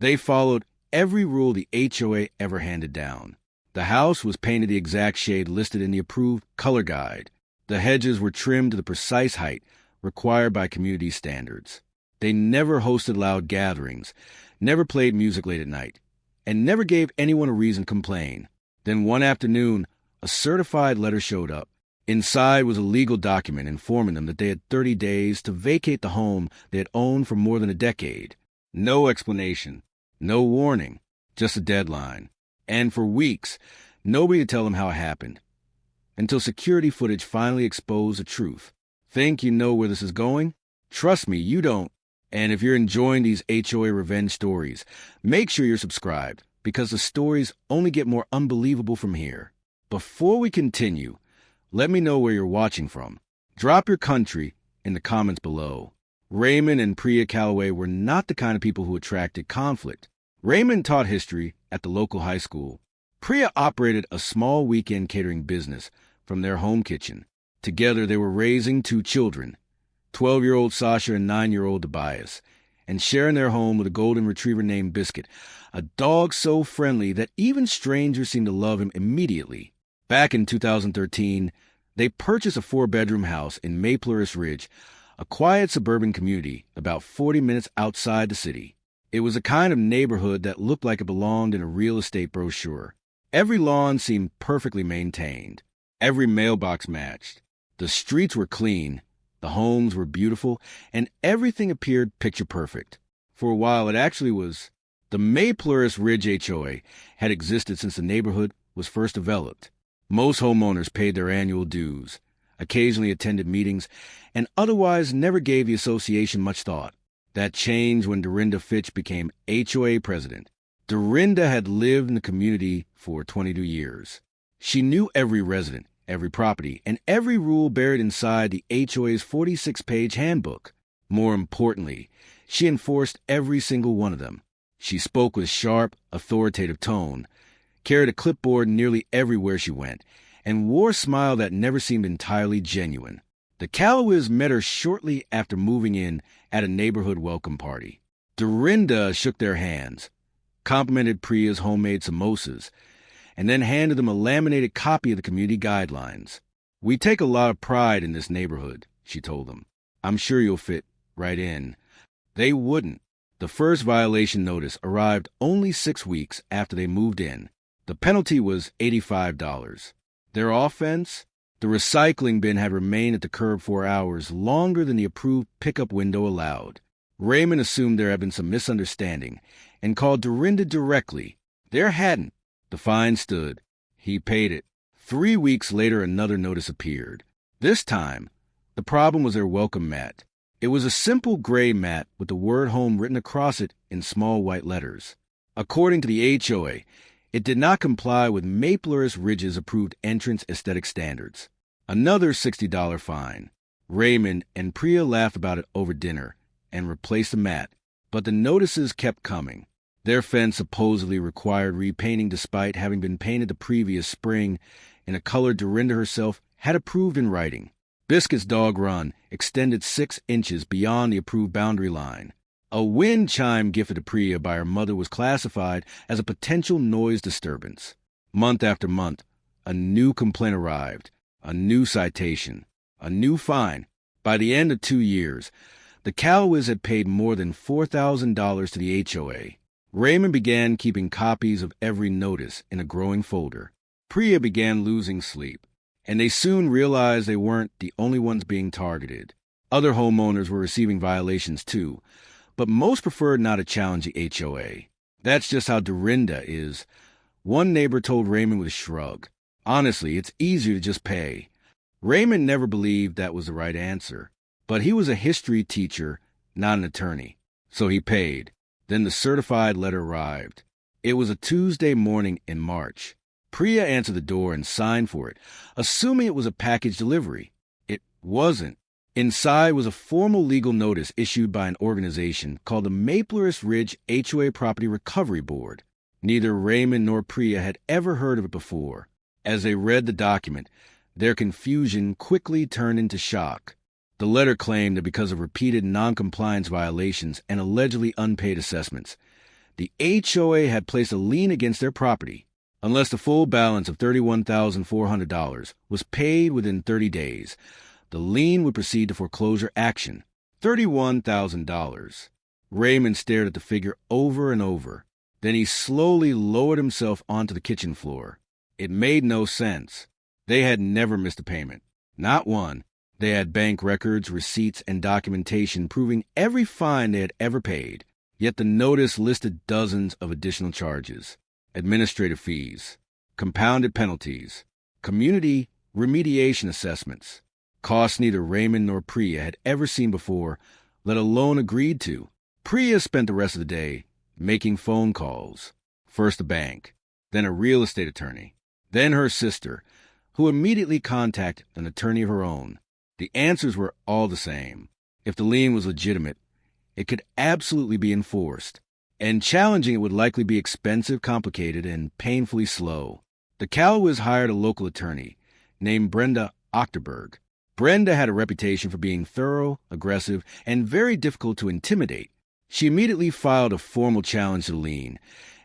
They followed every rule the HOA ever handed down. The house was painted the exact shade listed in the approved color guide. The hedges were trimmed to the precise height required by community standards. They never hosted loud gatherings, never played music late at night, and never gave anyone a reason to complain. Then one afternoon, a certified letter showed up. Inside was a legal document informing them that they had 30 days to vacate the home they had owned for more than a decade. No explanation, no warning, just a deadline. And for weeks, nobody could tell them how it happened. Until security footage finally exposed the truth. Think you know where this is going? Trust me, you don't. And if you're enjoying these HOA Revenge Stories, make sure you're subscribed, because the stories only get more unbelievable from here. Before we continue, let me know where you're watching from. Drop your country in the comments below. Raymond and Priya Calloway were not the kind of people who attracted conflict. Raymond taught history at the local high school. Priya operated a small weekend catering business from their home kitchen. Together, they were raising 2 children, 12-year-old Sasha and 9-year-old Tobias, and sharing their home with a golden retriever named Biscuit, a dog so friendly that even strangers seemed to love him immediately. Back in 2013, they purchased a 4-bedroom house in Maplehurst Ridge, a quiet suburban community about 40 minutes outside the city. It was a kind of neighborhood that looked like it belonged in a real estate brochure. Every lawn seemed perfectly maintained. Every mailbox matched. The streets were clean, the homes were beautiful, and everything appeared picture perfect. For a while, it actually was. The Maplehurst Ridge HOA had existed since the neighborhood was first developed. Most homeowners paid their annual dues, occasionally attended meetings, and otherwise never gave the association much thought. That changed when Dorinda Fitch became HOA president. Dorinda had lived in the community for 22 years. She knew every resident, every property, and every rule buried inside the HOA's 46-page handbook. More importantly, she enforced every single one of them. She spoke with sharp, authoritative tone, carried a clipboard nearly everywhere she went, and wore a smile that never seemed entirely genuine. The Calloways met her shortly after moving in at a neighborhood welcome party. Dorinda shook their hands, complimented Priya's homemade samosas, and then handed them a laminated copy of the community guidelines. "We take a lot of pride in this neighborhood," she told them. "I'm sure you'll fit right in." They wouldn't. The first violation notice arrived only 6 weeks after they moved in. The penalty was $85. Their offense? The recycling bin had remained at the curb 4 hours longer than the approved pickup window allowed. Raymond assumed there had been some misunderstanding and called Dorinda directly. There hadn't. The fine stood. He paid it. 3 weeks later, another notice appeared. This time, the problem was their welcome mat. It was a simple gray mat with the word home written across it in small white letters. According to the HOA, it did not comply with Maplehurst Ridge's approved entrance aesthetic standards. Another $60 fine. Raymond and Priya laughed about it over dinner and replaced the mat, but the notices kept coming. Their fence supposedly required repainting despite having been painted the previous spring in a color Dorinda herself had approved in writing. Biscuit's dog run extended 6 inches beyond the approved boundary line. A wind chime gifted to Priya by her mother was classified as a potential noise disturbance. Month after month, a new complaint arrived, a new citation, a new fine. By the end of 2 years, the Calloways had paid more than $4,000 to the HOA. Raymond began keeping copies of every notice in a growing folder. Priya began losing sleep, and they soon realized they weren't the only ones being targeted. Other homeowners were receiving violations too, but most preferred not to challenge the HOA. That's just how Dorinda is. One neighbor told Raymond with a shrug. Honestly, it's easier to just pay. Raymond never believed that was the right answer, but he was a history teacher, not an attorney. So he paid. Then the certified letter arrived. It was a Tuesday morning in March. Priya answered the door and signed for it, assuming it was a package delivery. It wasn't. Inside was a formal legal notice issued by an organization called the Maplehurst Ridge HOA Property Recovery Board. Neither Raymond nor Priya had ever heard of it before. As they read the document, their confusion quickly turned into shock. The letter claimed that because of repeated noncompliance violations and allegedly unpaid assessments, The HOA had placed a lien against their property. Unless the full balance of $31,400 was paid within 30 days, the lien would proceed to foreclosure action. $31,000. Raymond stared at the figure over and over. Then he slowly lowered himself onto the kitchen floor. It made no sense. They had never missed a payment. Not one. They had bank records, receipts, and documentation proving every fine they had ever paid. Yet the notice listed dozens of additional charges: administrative fees, compounded penalties, community remediation assessments, costs neither Raymond nor Priya had ever seen before, let alone agreed to. Priya spent the rest of the day making phone calls. First a bank, then a real estate attorney, then her sister, who immediately contacted an attorney of her own. The answers were all the same. If the lien was legitimate, it could absolutely be enforced, and challenging it would likely be expensive, complicated, and painfully slow. The Callows hired a local attorney named Brenda Ochterberg. Brenda had a reputation for being thorough, aggressive, and very difficult to intimidate. She immediately filed a formal challenge to the lien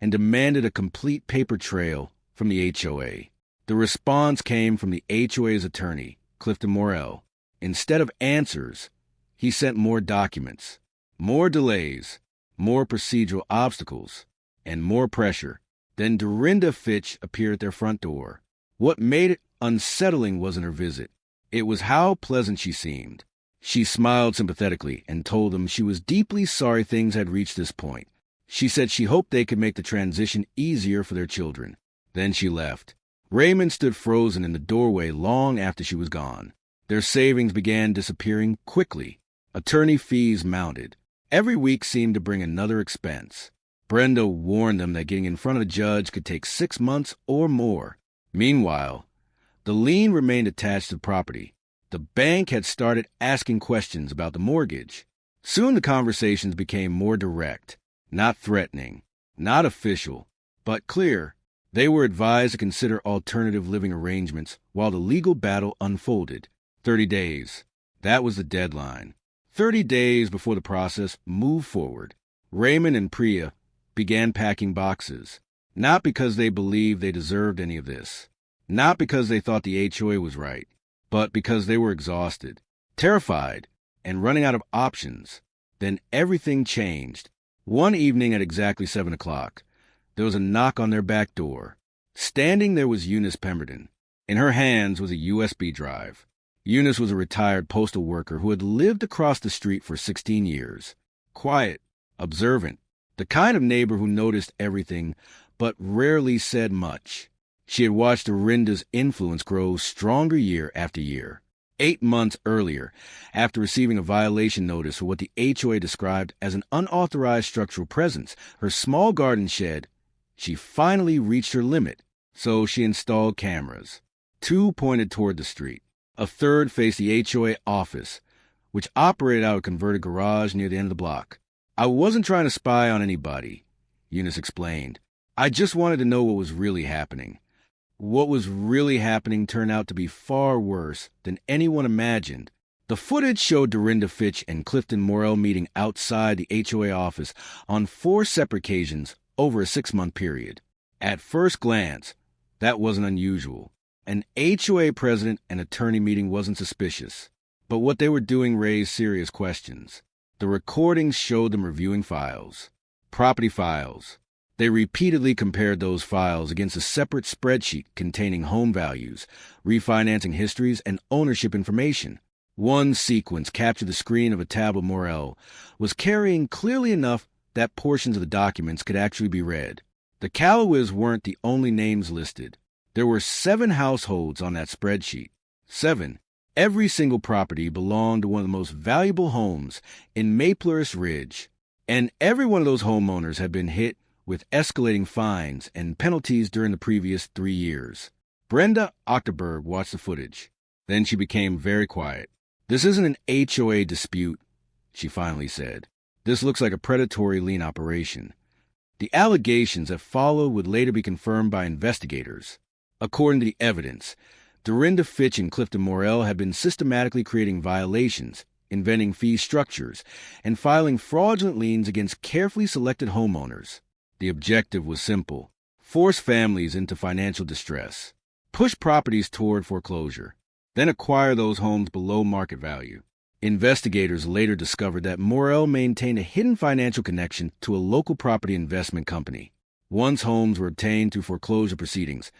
and demanded a complete paper trail from the HOA. The response came from the HOA's attorney, Clifton Morrell. Instead of answers, he sent more documents, more delays, more procedural obstacles, and more pressure. Then Dorinda Fitch appeared at their front door. What made it unsettling wasn't her visit. It was how pleasant she seemed. She smiled sympathetically and told them she was deeply sorry things had reached this point. She said she hoped they could make the transition easier for their children. Then she left. Raymond stood frozen in the doorway long after she was gone. Their savings began disappearing quickly. Attorney fees mounted. Every week seemed to bring another expense. Brenda warned them that getting in front of a judge could take 6 months or more. Meanwhile, the lien remained attached to the property. The bank had started asking questions about the mortgage. Soon the conversations became more direct, not threatening, not official, but clear. They were advised to consider alternative living arrangements while the legal battle unfolded. 30 days. That was the deadline. 30 days before the process moved forward. Raymond and Priya began packing boxes, not because they believed they deserved any of this, not because they thought the HOA was right, but because they were exhausted, terrified, and running out of options. Then everything changed. One evening at exactly 7 o'clock, there was a knock on their back door. Standing there was Eunice Pemberton. In her hands was a USB drive. Eunice was a retired postal worker who had lived across the street for 16 years. Quiet, observant, the kind of neighbor who noticed everything but rarely said much. She had watched Dorinda's influence grow stronger year after year. 8 months earlier, after receiving a violation notice for what the HOA described as an unauthorized structural presence, her small garden shed, she finally reached her limit. So she installed cameras. 2 pointed toward the street. A third faced the HOA office, which operated out of a converted garage near the end of the block. "I wasn't trying to spy on anybody," Eunice explained. "I just wanted to know what was really happening." What was really happening turned out to be far worse than anyone imagined. The footage showed Dorinda Fitch and Clifton Morrell meeting outside the HOA office on 4 separate occasions over a 6-month period. At first glance, that wasn't unusual. An HOA president and attorney meeting wasn't suspicious. But what they were doing raised serious questions. The recordings showed them reviewing files, property files. They repeatedly compared those files against a separate spreadsheet containing home values, refinancing histories, and ownership information. One sequence captured the screen of a tablet Morrell was carrying clearly enough that portions of the documents could actually be read. The Callows weren't the only names listed. There were 7 households on that spreadsheet. 7. Every single property belonged to one of the most valuable homes in Maplehurst Ridge, and every one of those homeowners had been hit with escalating fines and penalties during the previous 3 years. Brenda Ochterberg watched the footage. Then she became very quiet. "This isn't an HOA dispute," she finally said. "This looks like a predatory lien operation." The allegations that followed would later be confirmed by investigators. According to the evidence, Dorinda Fitch and Clifton Morrell had been systematically creating violations, inventing fee structures, and filing fraudulent liens against carefully selected homeowners. The objective was simple: force families into financial distress, push properties toward foreclosure, then acquire those homes below market value. Investigators later discovered that Morel maintained a hidden financial connection to a local property investment company. Once homes were obtained through foreclosure proceedings,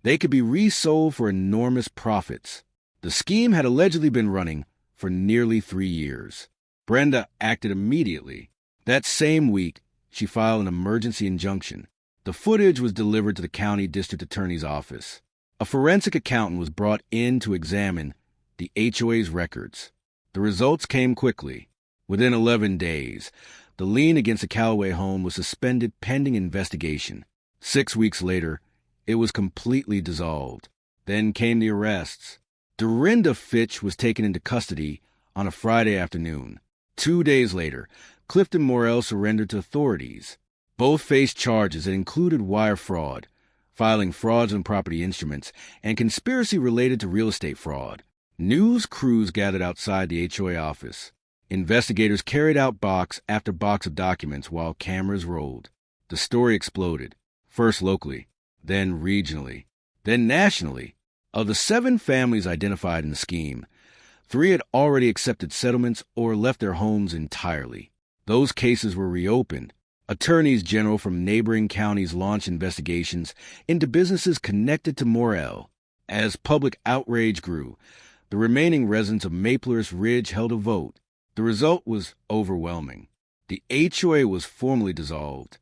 they could be resold for enormous profits. The scheme had allegedly been running for nearly 3 years. Brenda acted immediately. That same week, she filed an emergency injunction. The footage was delivered to the county district attorney's office. A forensic accountant was brought in to examine the HOA's records. The results came quickly. Within 11 days, the lien against the Callaway home was suspended pending investigation. 6 weeks later, it was completely dissolved. Then came the arrests. Dorinda Fitch was taken into custody on a Friday afternoon. 2 days later, Clifton Morel surrendered to authorities. Both faced charges that included wire fraud, filing fraudulent property instruments, and conspiracy related to real estate fraud. News crews gathered outside the HOA office. Investigators carried out box after box of documents while cameras rolled. The story exploded, first locally, then regionally, then nationally. Of the 7 families identified in the scheme, 3 had already accepted settlements or left their homes entirely. Those cases were reopened. Attorneys general from neighboring counties launched investigations into businesses connected to Morel. As public outrage grew, the remaining residents of Maplehurst Ridge held a vote. The result was overwhelming. The HOA was formally dissolved.